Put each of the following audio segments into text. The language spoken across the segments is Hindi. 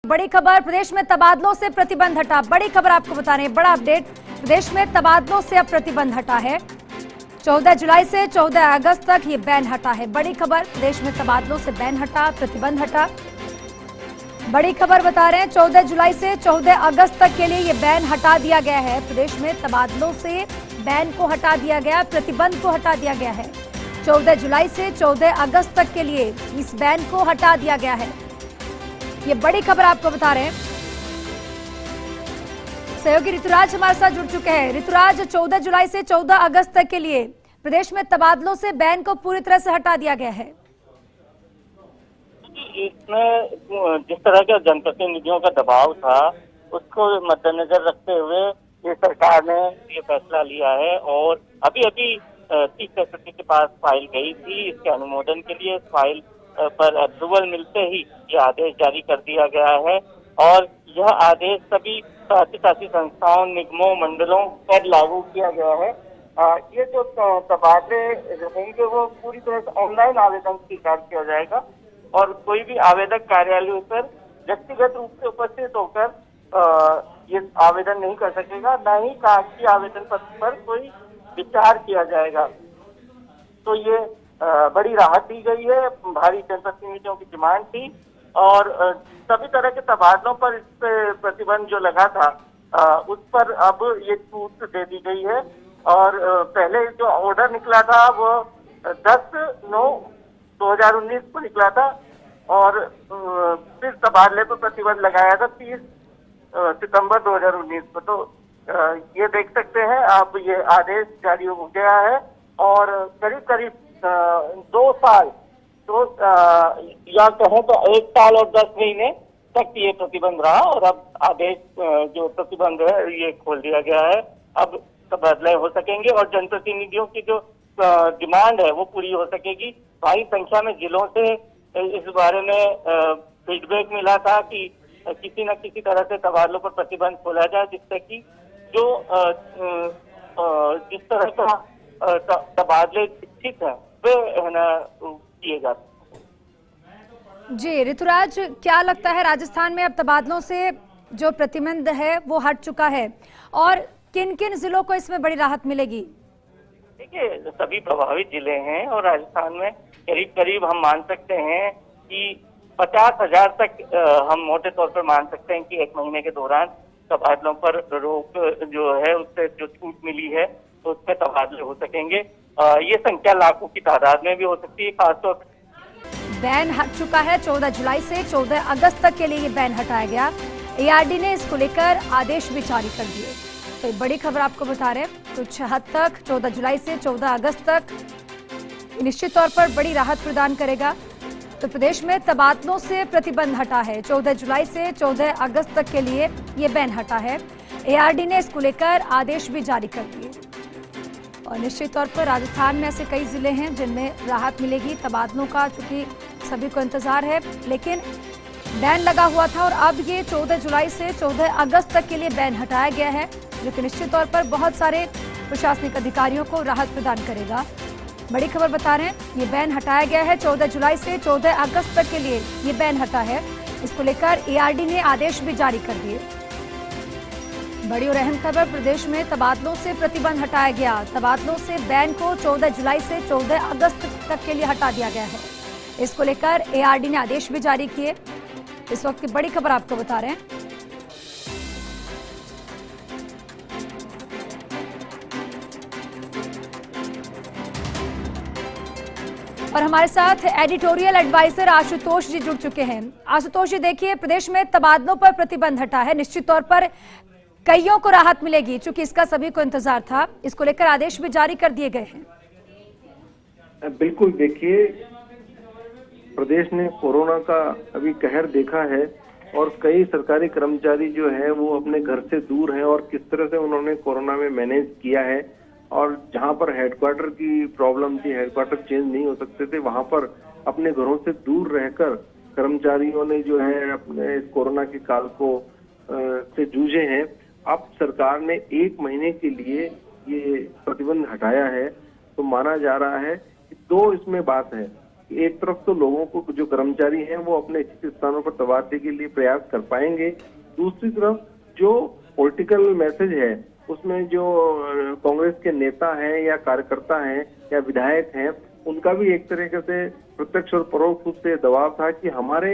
बड़ी खबर, प्रदेश में तबादलों से प्रतिबंध हटा। बड़ी खबर आपको बता रहे हैं, बड़ा अपडेट। प्रदेश में तबादलों से अब प्रतिबंध हटा है। 14 जुलाई से 14 अगस्त तक ये बैन हटा है। बड़ी खबर, प्रदेश में तबादलों से बैन हटा, प्रतिबंध हटा। बड़ी खबर बता रहे हैं, 14 जुलाई से 14 अगस्त तक के लिए ये बैन हटा दिया गया है। प्रदेश में तबादलों से बैन को हटा दिया गया, प्रतिबंध को हटा दिया गया है। 14 जुलाई से 14 अगस्त तक के लिए इस बैन को हटा दिया गया है। ये बड़ी खबर आपको बता रहे हैं। सहयोगी ऋतुराज हमारे साथ जुड़ चुके हैं। ऋतुराज, 14 जुलाई से 14 अगस्त तक के लिए प्रदेश में तबादलों से बैन को पूरी तरह से हटा दिया गया है। इसमें जिस तरह का जनप्रतिनिधियों का दबाव था, उसको मद्देनजर रखते हुए ये सरकार ने ये फैसला लिया है। और अभी चीफ सेक्रेटरी के पास फाइल गई थी इसके अनुमोदन के लिए। फाइल पर अप्रूवल मिलते ही ये आदेश जारी कर दिया गया है और यह आदेश सभी शासी संस्थाओं, निगमों, मंडलों पर लागू किया गया है। ये जो तबादले रहेंगे वो पूरी तरह से ऑनलाइन आवेदन स्वीकार किया जाएगा और कोई भी आवेदक कार्यालयों पर व्यक्तिगत रूप से उपस्थित होकर ये आवेदन नहीं कर सकेगा, न ही कागजी आवेदन पत्र पर कोई विचार किया जाएगा। तो ये बड़ी राहत दी गई है। भारी जनप्रतिनिधियों की डिमांड थी और सभी तरह के तबादलों पर इस पे प्रतिबंध जो लगा था उस पर अब ये छूट दे दी गई है। और पहले जो ऑर्डर निकला था वो 10/9/2019 को निकला था और फिर तबादले पर प्रतिबंध लगाया था 30 सितंबर 2019 को। तो ये देख सकते हैं आप, ये आदेश जारी हो गया है और करीब 2 साल तो या कहें तो 1 साल और 10 महीने तक ये प्रतिबंध रहा और अब आदेश जो प्रतिबंध है ये खोल दिया गया है। अब तबादले हो सकेंगे और जनप्रतिनिधियों की जो डिमांड है वो पूरी हो सकेगी। भारी संख्या में जिलों से इस बारे में फीडबैक मिला था कि किसी न किसी तरह से तबादलों पर प्रतिबंध खोला जाए, जिससे कि जो जिस तरह का तबादले इच्छित है वे किए जा सकते। जी ऋतुराज, क्या लगता है राजस्थान में अब तबादलों से जो प्रतिबंध है वो हट चुका है और किन किन जिलों को इसमें बड़ी राहत मिलेगी? देखिए, सभी प्रभावित जिले हैं और राजस्थान में करीब हम मान सकते हैं कि 50,000 तक हम मोटे तौर पर मान सकते हैं कि 1 महीने के दौरान तबादलों पर रोक जो है उससे जो छूट मिली है तो उस पर तबादले हो सकेंगे। ये संख्या लाखों की तादाद में भी हो सकती है। खासतौर पर बैन हट चुका है। 14 जुलाई से 14 अगस्त तक के लिए ये बैन हटाया गया। एआरडी ने इसको लेकर आदेश भी जारी कर दिए। तो बड़ी खबर आपको बता रहे हैं, कुछ हद तक 14 जुलाई से 14 अगस्त तक निश्चित तौर पर बड़ी राहत प्रदान करेगा। तो प्रदेश में तबादलों से प्रतिबंध हटा है। 14 जुलाई से 14 अगस्त तक के लिए ये बैन हटा है। एआरडी ने इसको लेकर आदेश भी जारी कर दिए और निश्चित तौर पर राजस्थान में ऐसे कई जिले हैं जिनमें राहत मिलेगी तबादलों का, क्योंकि सभी को इंतजार है। लेकिन बैन लगा हुआ था और अब ये 14 जुलाई से 14 अगस्त तक के लिए बैन हटाया गया है, जो कि निश्चित तौर पर बहुत सारे प्रशासनिक अधिकारियों को राहत प्रदान करेगा। बड़ी खबर बता रहे हैं, ये बैन हटाया गया है। 14 जुलाई से 14 अगस्त तक के लिए ये बैन हटा है। इसको लेकर एआरडी ने आदेश भी जारी कर दिए। बड़ी और अहम खबर, प्रदेश में तबादलों से प्रतिबंध हटाया गया। तबादलों से बैन को 14 जुलाई से 14 अगस्त तक के लिए हटा दिया गया है। इसको लेकर एआरडी ने आदेश भी जारी किए। इस वक्त की बड़ी खबर आपको बता रहे हैं। और हमारे साथ एडिटोरियल एडवाइजर आशुतोष जी जुड़ चुके हैं। आशुतोष जी, देखिए, प्रदेश में तबादलों पर प्रतिबंध हटा है। निश्चित तौर पर कईयों को राहत मिलेगी, चूंकि इसका सभी को इंतजार था। इसको लेकर आदेश भी जारी कर दिए गए हैं। बिल्कुल, देखिए, प्रदेश ने कोरोना का अभी कहर देखा है और कई सरकारी कर्मचारी जो है वो अपने घर से दूर हैं और किस तरह से उन्होंने कोरोना में मैनेज किया है। और जहां पर हेडक्वार्टर की प्रॉब्लम थी, हेडक्वार्टर चेंज नहीं हो सकते थे, वहां पर अपने घरों से दूर रहकर कर्मचारियों ने जो है अपने कोरोना के काल को से जूझे हैं। अब सरकार ने 1 महीने के लिए ये प्रतिबंध हटाया है, तो माना जा रहा है कि 2 इसमें बात है। एक तरफ तो लोगों को जो कर्मचारी हैं वो अपने इच्छित स्थानों पर तबादले के लिए प्रयास कर पाएंगे, दूसरी तरफ जो पॉलिटिकल मैसेज है उसमें जो कांग्रेस के नेता हैं या कार्यकर्ता हैं या विधायक हैं, उनका भी एक तरीके से प्रत्यक्ष और परोक्ष रूप से दबाव था कि हमारे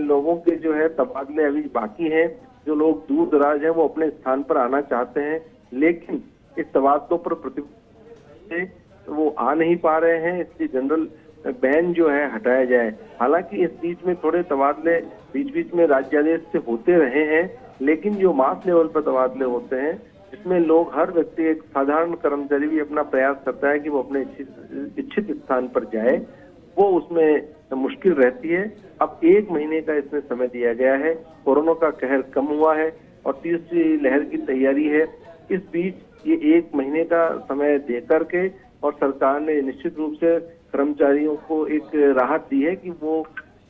लोगों के जो है तबादले अभी बाकी हैं, जो लोग दूर दराज हैं वो अपने स्थान पर आना चाहते हैं, लेकिन इस तबादलों पर प्रतिबंध वो आ नहीं पा रहे हैं, इसलिए जनरल बैन जो है हटाया जाए। हालांकि इस बीच में थोड़े तबादले बीच बीच में राज्यादेश से होते रहे हैं, लेकिन जो मास लेवल पर तबादले होते हैं जिसमें लोग, हर व्यक्ति, एक साधारण कर्मचारी भी अपना प्रयास करता है कि वो अपने इच्छित स्थान पर जाए, वो उसमें मुश्किल रहती है। अब 1 महीने का इसमें समय दिया गया है, कोरोना का कहर कम हुआ है और तीसरी लहर की तैयारी है। इस बीच ये 1 महीने का समय दे करके और सरकार ने निश्चित रूप से कर्मचारियों को एक राहत दी है कि वो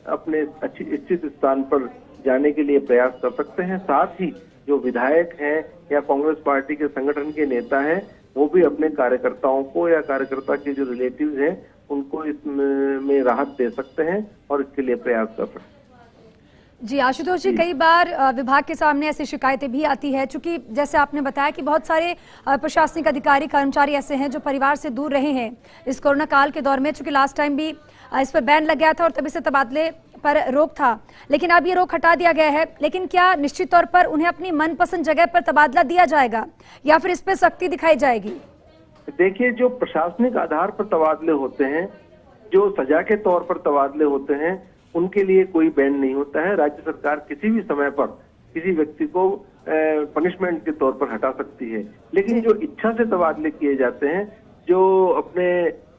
अपने इच्छित स्थान पर जाने के लिए प्रयास कर सकते हैं। साथ ही जो विधायक हैं या कांग्रेस पार्टी के संगठन के नेता हैं, वो भी अपने कार्यकर्ताओं को या कार्यकर्ता के जो रिलेटिव्स हैं उनको इसमें राहत दे सकते हैं और इसके लिए प्रयास कर सकते हैं। जी आशुतोष जी, कई बार विभाग के सामने ऐसी शिकायतें भी आती है, चूंकि जैसे आपने बताया कि बहुत सारे प्रशासनिक अधिकारी कर्मचारी ऐसे हैं जो परिवार से दूर रहे हैं इस कोरोना काल के दौर में, चूंकि लास्ट टाइम भी इस पर बैन लग गया था और तभी से तबादले पर रोक था, लेकिन अब ये रोक हटा दिया गया है। लेकिन क्या निश्चित तौर पर उन्हें अपनी मनपसंद जगह पर तबादला दिया जाएगा या फिर इस पर सख्ती दिखाई जाएगी? देखिए, जो प्रशासनिक आधार पर तबादले होते हैं, जो सजा के तौर पर तबादले होते हैं, उनके लिए कोई बैन नहीं होता है। राज्य सरकार किसी भी समय पर किसी व्यक्ति को पनिशमेंट के तौर पर हटा सकती है, लेकिन जो इच्छा से तबादले किए जाते हैं, जो अपने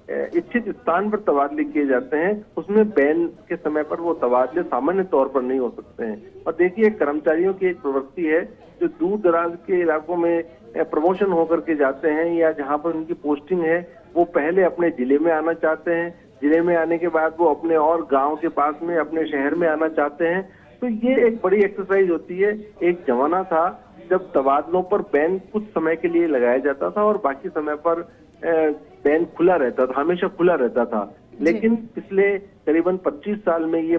इच्छित स्थान पर तबादले किए जाते हैं, उसमें बैन के समय पर वो तबादले सामान्य तौर पर नहीं हो सकते हैं। और देखिए, कर्मचारियों की एक प्रवृत्ति है जो दूर दराज के इलाकों में प्रमोशन होकर के जाते हैं या जहां पर उनकी पोस्टिंग है, वो पहले अपने जिले में आना चाहते हैं, जिले में आने के बाद वो अपने और गांव के पास में अपने शहर में आना चाहते हैं। तो ये एक बड़ी एक्सरसाइज होती है। एक जमाना था जब तबादलों पर बैन कुछ समय के लिए लगाया जाता था और बाकी समय पर बैन खुला रहता था, हमेशा खुला रहता था। लेकिन पिछले करीबन 25 साल में ये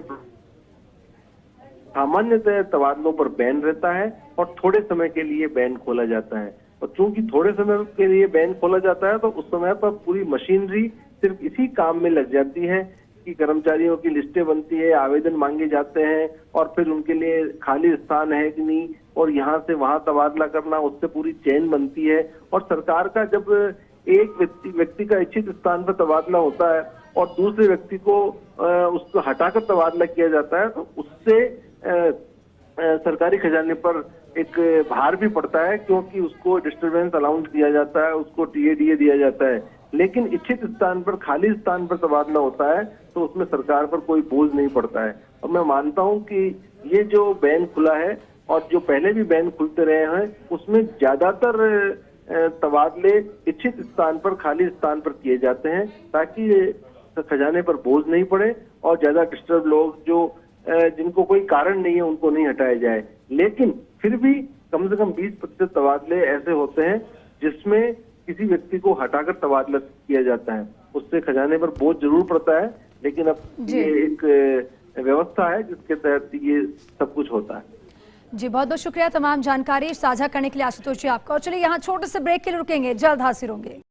सामान्यतः तबादलों पर बैन रहता है और थोड़े समय के लिए बैन खोला जाता है। और चूंकि थोड़े समय के लिए बैन खोला जाता है तो उस समय पर पूरी मशीनरी सिर्फ इसी काम में लग जाती है कि कर्मचारियों की लिस्टें बनती है, आवेदन मांगे जाते हैं और फिर उनके लिए खाली स्थान है कि नहीं, और यहाँ से वहां तबादला करना, उससे पूरी चेन बनती है। और सरकार का जब एक व्यक्ति का इच्छित स्थान पर तबादला होता है और दूसरे व्यक्ति को उसको हटाकर तबादला किया जाता है, तो उससे सरकारी खजाने पर एक भार भी पड़ता है, क्योंकि उसको डिस्टरबेंस अलाउंस दिया जाता है, उसको टीएडीए दिया जाता है। लेकिन इच्छित स्थान पर, खाली स्थान पर तबादला होता है तो उसमें सरकार पर कोई बोझ नहीं पड़ता है। और मैं मानता हूं कि ये जो बैन खुला है और जो पहले भी बैन खुलते रहे हैं, उसमें ज्यादातर तबादले इच्छित स्थान पर, खाली स्थान पर किए जाते हैं ताकि खजाने पर बोझ नहीं पड़े और ज्यादा डिस्टर्ब लोग जो जिनको कोई कारण नहीं है उनको नहीं हटाया जाए। लेकिन फिर भी कम से कम 20% तबादले ऐसे होते हैं जिसमें किसी व्यक्ति को हटाकर तबादला किया जाता है, उससे खजाने पर बोझ जरूर पड़ता है। लेकिन अब ये एक व्यवस्था है जिसके तहत ये सब कुछ होता है। जी, बहुत बहुत शुक्रिया तमाम जानकारी साझा करने के लिए आशुतोष जी आपका। और चलिए यहाँ छोटे से ब्रेक के लिए रुकेंगे, जल्द हाजिर होंगे।